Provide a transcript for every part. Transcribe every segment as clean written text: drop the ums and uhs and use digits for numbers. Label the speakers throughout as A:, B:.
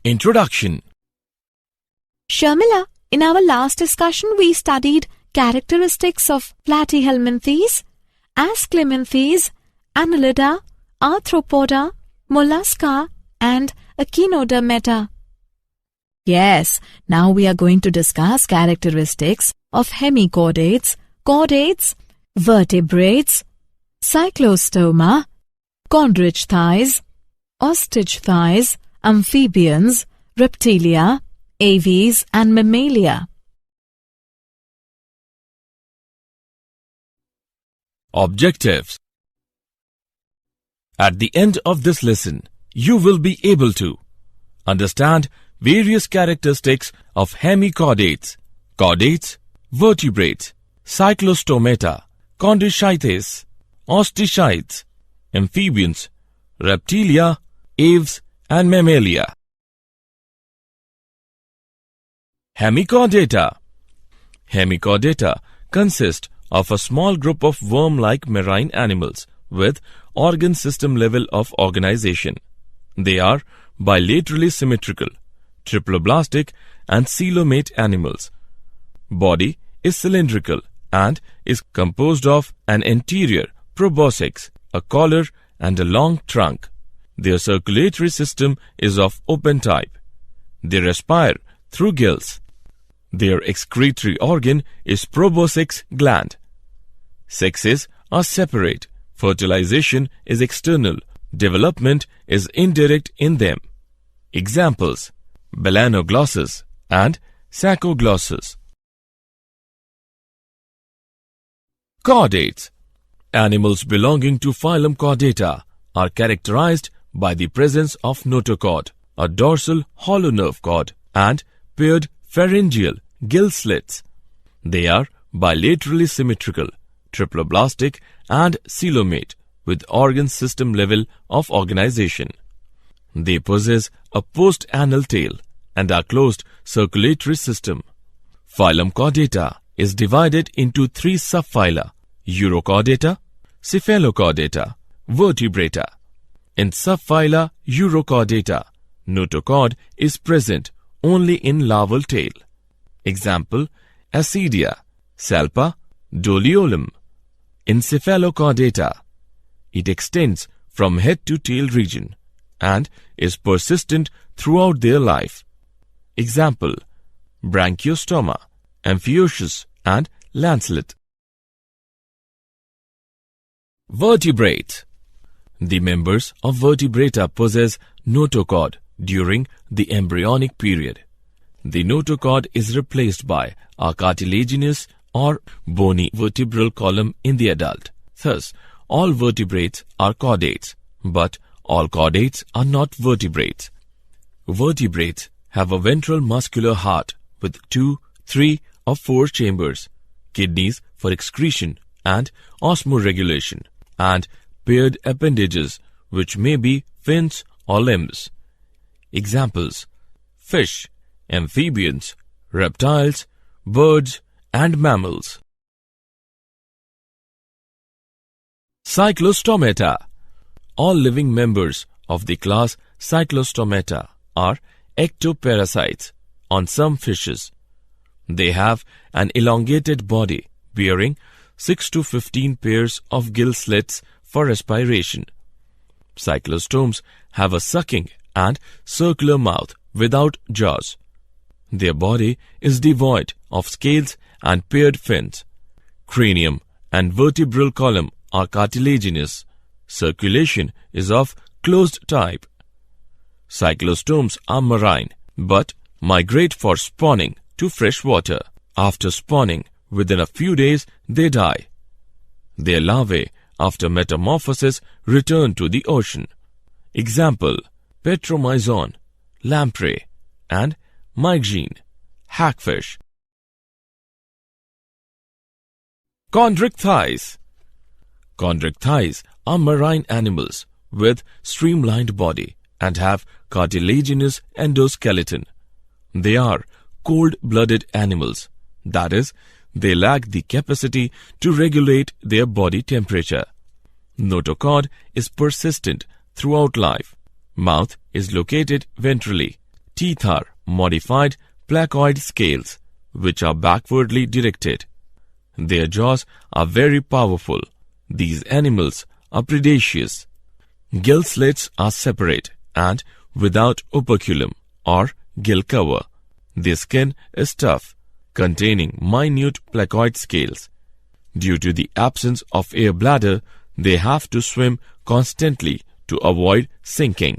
A: Introduction.
B: Sharmila, in our last discussion we studied characteristics of platyhelminthes, ascleminthes, annelida, arthropoda, mollusca and echinodermata. Yes, now we are going to discuss characteristics of hemichordates, chordates, vertebrates, cyclostoma, chondric thighs, ostrich thighs, amphibians, reptilia, aves and mammalia.
A: Objectives. At the end of this lesson, you will be able to understand various characteristics of hemichordates, chordates, vertebrates, cyclostomata, chondrichthyes, ostrichids, amphibians, reptilia, aves and mammalia. Hemichordata. Hemichordata consist of a small group of worm-like marine animals with organ system level of organization. They are bilaterally symmetrical, triploblastic and coelomate animals. Body is cylindrical and is composed of an anterior proboscis, a collar and a long trunk. Their circulatory system is of open type. They respire through gills. Their excretory organ is proboscis gland. Sexes are separate. Fertilization is external. Development is indirect in them. Examples: balanoglossus and saccoglossus. Chordates. Animals belonging to phylum Chordata are characterized by the presence of notochord, a dorsal hollow nerve cord, and paired pharyngeal gill slits. They are bilaterally symmetrical, triploblastic and coelomate with organ system level of organization. They possess a post-anal tail and a closed circulatory system. Phylum Chordata is divided into three subphyla: Urochordata, Cephalochordata, Vertebrata. In subphyla Urochordata, notochord is present only in larval tail. Example: Ascidia, Salpa, Doliolum. In Cephalochordata, it extends from head to tail region and is persistent throughout their life. Example: Branchiostoma, Amphiuchus and Lancelet. Vertebrates. The members of vertebrata possess notochord during the embryonic period. The notochord is replaced by a cartilaginous or bony vertebral column in the adult. Thus, all vertebrates are chordates, but all chordates are not vertebrates. Vertebrates have a ventral muscular heart with 2, 3 or 4 chambers, kidneys for excretion and osmoregulation, and paired appendages which may be fins or limbs. Examples: fish, amphibians, reptiles, birds and mammals. Cyclostomata. All living members of the class Cyclostomata are ectoparasites on some fishes. They have an elongated body bearing 6 to 15 pairs of gill slits for respiration. Cyclostomes have a sucking and circular mouth without jaws. Their body is devoid of scales and paired fins. Cranium and vertebral column are cartilaginous. Circulation is of closed type. Cyclostomes are marine but migrate for spawning to fresh water. After spawning, within a few days they die. Their larvae, after metamorphosis, return to the ocean. Example: Petromyzon, lamprey, and mygene, hagfish. Chondric thighs. Chondric thighs are marine animals with streamlined body and have cartilaginous endoskeleton. They are cold-blooded animals, that is, they lack the capacity to regulate their body temperature. Notochord is persistent throughout life. Mouth is located ventrally. teeth are modified placoid scales, which are backwardly directed. Their jaws are very powerful. These animals are predaceous. Gill slits are separate and without operculum or gill cover. Their skin is tough, containing minute placoid scales. Due to the absence of air bladder, they have to swim constantly to avoid sinking.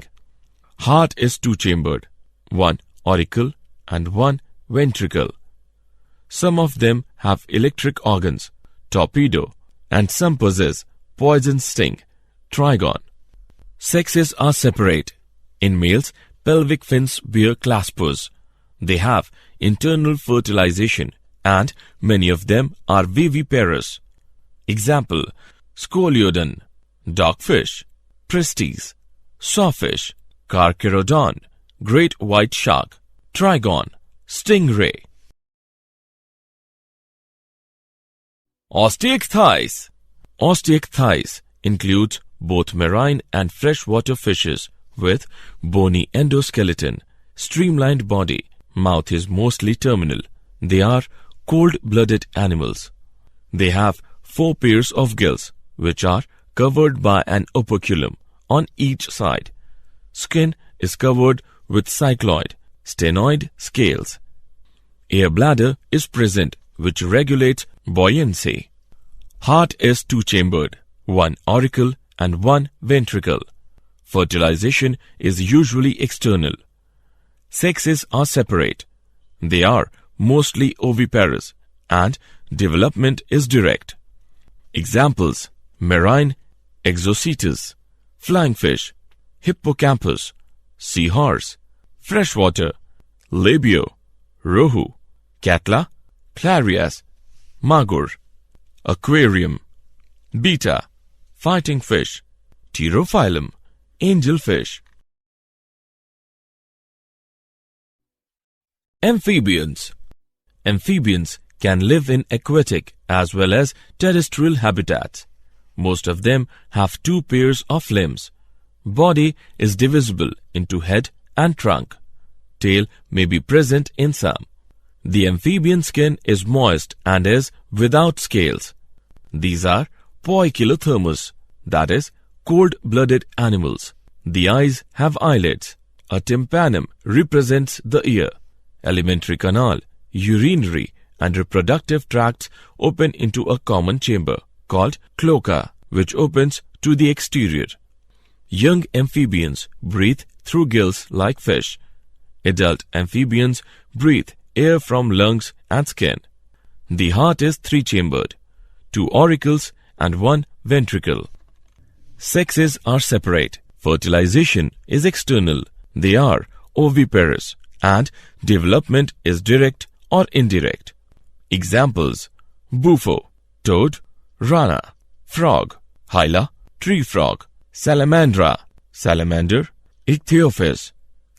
A: Heart is two-chambered, one auricle and one ventricle. Some of them have electric organs, torpedo, and some possess poison sting, trigon. Sexes are separate. In males, pelvic fins bear claspers. They have internal fertilization and many of them are viviparous. Example, Scoliodon, dogfish, Pristis, sawfish, Carcharodon, great white shark, trigon, stingray. Osteic thighs. Osteic thighs includes both marine and freshwater fishes with bony endoskeleton, streamlined body. Mouth is mostly terminal. They are cold-blooded animals. They have 4 pairs of gills, which are covered by an operculum on each side. Skin is covered with cycloid, stenoid scales. Air bladder is present, which regulates buoyancy. Heart is two-chambered, one auricle and one ventricle. Fertilization is usually external. Sexes are separate. They are mostly oviparous and development is direct. Examples, marine exocetus, flying fish, hippocampus, seahorse, freshwater, labio, rohu, catla, clarias, magur, aquarium, beta, fighting fish, pterophyllum, angelfish. Amphibians. Amphibians can live in aquatic as well as terrestrial habitats. Most of them have 2 pairs of limbs. Body is divisible into head and trunk. Tail may be present in some. The amphibian skin is moist and is without scales. These are poikilothermous, that is, cold-blooded animals. The eyes have eyelids. A tympanum represents the ear. Alimentary canal, urinary and reproductive tracts open into a common chamber called cloaca, which opens to the exterior. Young amphibians breathe through gills like fish. Adult amphibians breathe air from lungs and skin. The heart is 3-chambered, 2 auricles and 1 ventricle. Sexes are separate. Fertilization is external. They are oviparous and development is direct or indirect. Examples, bufo, toad, rana, frog, hyla, tree frog, salamandra, salamander, ichthyophis,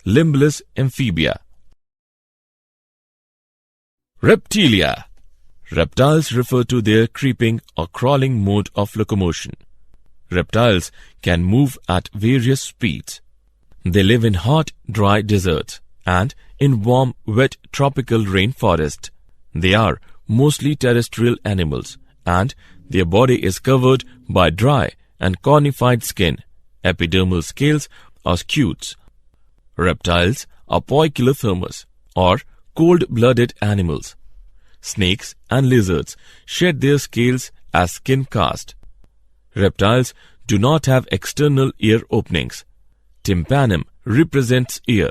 A: limbless amphibia. Reptilia. Reptiles refer to their creeping or crawling mode of locomotion. Reptiles can move at various speeds. They live in hot, dry deserts and in warm, wet tropical rainforest. They are mostly terrestrial animals and their body is covered by dry and cornified skin, epidermal scales or scutes. Reptiles are poikilothermous or cold-blooded animals. Snakes and lizards shed their scales as skin cast. Reptiles do not have external ear openings. Tympanum represents ear.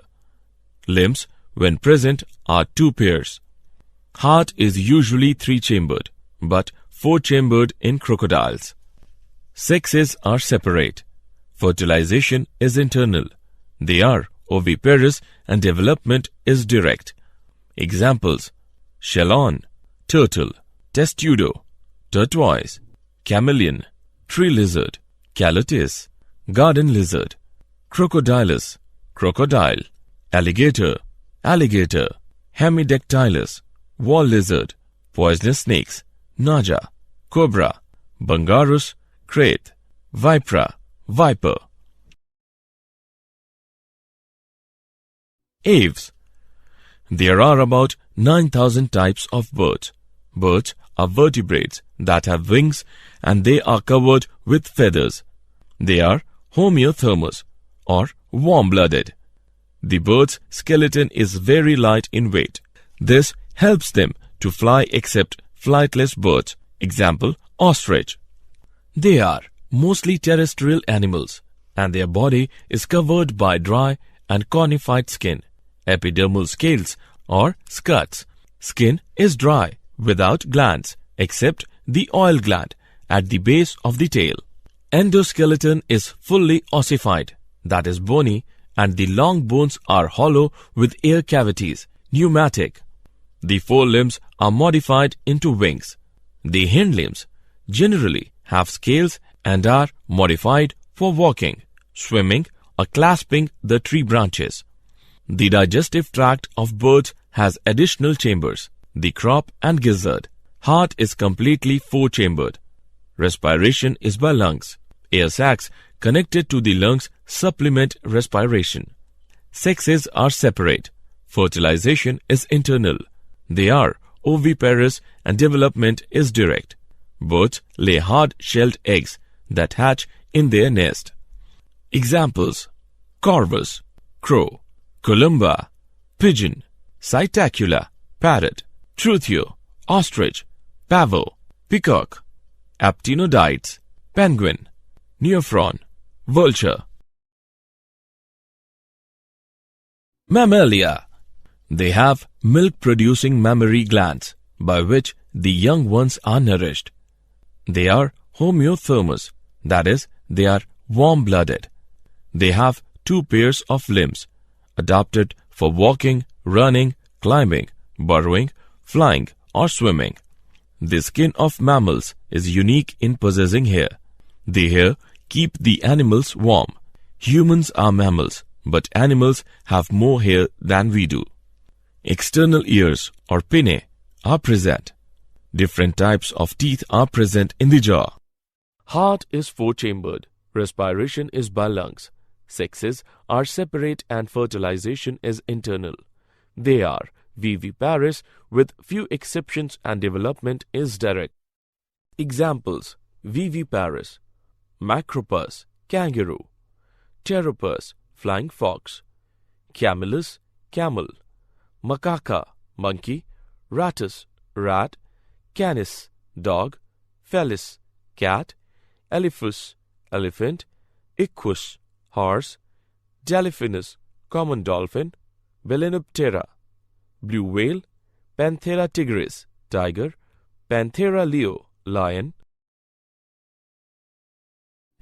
A: Limbs, when present, are 2 pairs. Heart is usually 3-chambered, but 4-chambered in crocodiles. Sexes are separate. Fertilization is internal. They are oviparous and development is direct. Examples, chelon, turtle, testudo, tortoise, chameleon, tree lizard, calotis, garden lizard, crocodilus, crocodile, alligator, alligator, hemidactylus, wall lizard, poisonous snakes, naja, cobra, bungarus, crate, vipera, viper. Aves. There are about 9,000 types of birds. Birds are vertebrates that have wings and they are covered with feathers. They are homeothermous or warm-blooded. The bird's skeleton is very light in weight. This helps them to fly except flightless birds, example ostrich. They are mostly terrestrial animals and their body is covered by dry and cornified skin, epidermal scales or scuds. Skin is dry without glands except the oil gland at the base of the tail. Endoskeleton is fully ossified, that is bony, and the long bones are hollow with air cavities, pneumatic. The forelimbs are modified into wings. The hind limbs generally have scales and are modified for walking, swimming, or clasping the tree branches. The digestive tract of birds has additional chambers, the crop and gizzard. Heart is completely four-chambered. Respiration is by lungs. Air sacs connected to the lungs supplement respiration. Sexes are separate. Fertilization is internal. They are oviparous and development is direct. Birds lay hard-shelled eggs that hatch in their nest. Examples: corvus, crow; columba, pigeon; psittacula, parrot; truthio, ostrich; pavo, peacock; aptenodytes, penguin; neophron, vulture. Mammalia. They have milk-producing mammary glands by which the young ones are nourished. They are homeothermous, that is, they are warm-blooded. They have two pairs of limbs, adapted for walking, running, climbing, burrowing, flying, or swimming. The skin of mammals is unique in possessing hair. The hair keep the animals warm. Humans are mammals, but animals have more hair than we do. External ears or pinnae are present. Different types of teeth are present in the jaw. Heart is four-chambered. Respiration is by lungs. Sexes are separate and fertilization is internal. They are viviparous with few exceptions and development is direct. Examples: viviparous, macropus, kangaroo; pteropus, flying fox; camelus, camel; macaca, monkey; ratus, rat; canis, dog; felis, cat; elephus, elephant; equus, horse; delphinus, common dolphin; Balenoptera, blue whale; Panthera tigris, tiger; Panthera leo, lion.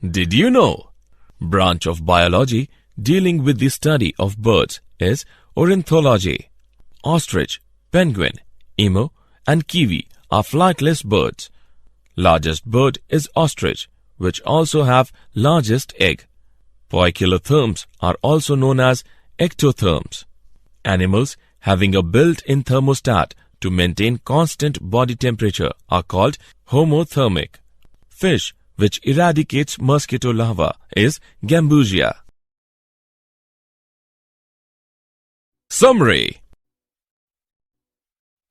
A: Did you know? Branch of biology dealing with the study of birds is ornithology. Ostrich, penguin, emu, and kiwi are flightless birds. Largest bird is ostrich, which also have largest egg. Poikilotherms are also known as ectotherms. Animals having a built-in thermostat to maintain constant body temperature are called homothermic. Fish which eradicates mosquito larvae is gambusia. Summary.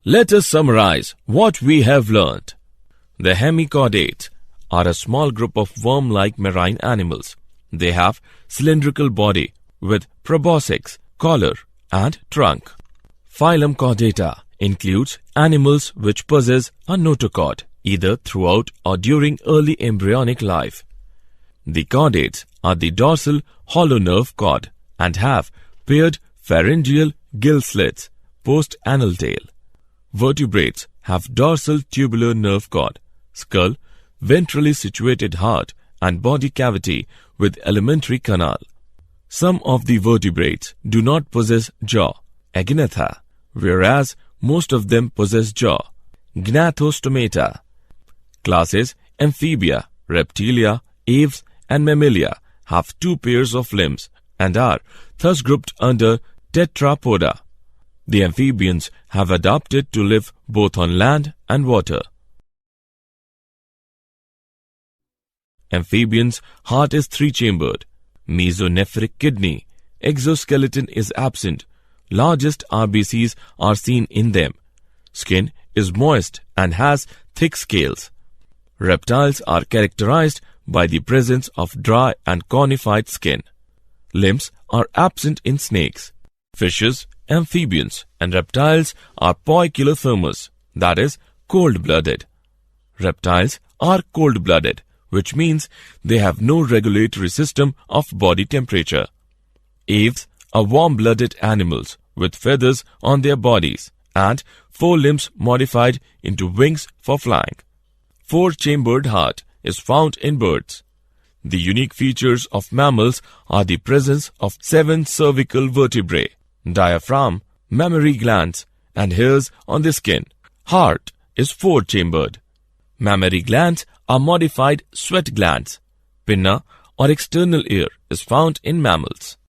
A: Let us summarize what we have learnt. The hemichordates are a small group of worm-like marine animals. They have cylindrical body with proboscis, collar, and trunk. Phylum Chordata includes animals which possess a notochord either throughout or during early embryonic life. The chordates are the dorsal hollow nerve cord and have paired pharyngeal gill slits post-anal tail. Vertebrates have dorsal tubular nerve cord, skull, ventrally situated heart and body cavity with alimentary canal. Some of the vertebrates do not possess jaw, agnatha, whereas most of them possess jaw, Gnathostomata. Classes Amphibia, Reptilia, Aves and Mammalia have two pairs of limbs and are thus grouped under Tetrapoda. The amphibians have adapted to live both on land and water. Amphibians' heart is three-chambered. Mesonephric kidney. Exoskeleton is absent. largest RBCs are seen in them. Skin is moist and has thick scales. Reptiles are characterized by the presence of dry and cornified skin. Limbs are absent in snakes. Fishes, amphibians, and reptiles are poikilothermous, that is, cold-blooded. Reptiles are cold-blooded, which means they have no regulatory system of body temperature. Aves are warm-blooded animals with feathers on their bodies and forelimbs modified into wings for flying. Four-chambered heart is found in birds. The unique features of mammals are the presence of 7 cervical vertebrae, diaphragm, mammary glands, and hairs on the skin. Heart is 4-chambered. Mammary glands are modified sweat glands. Pinna or external ear is found in mammals.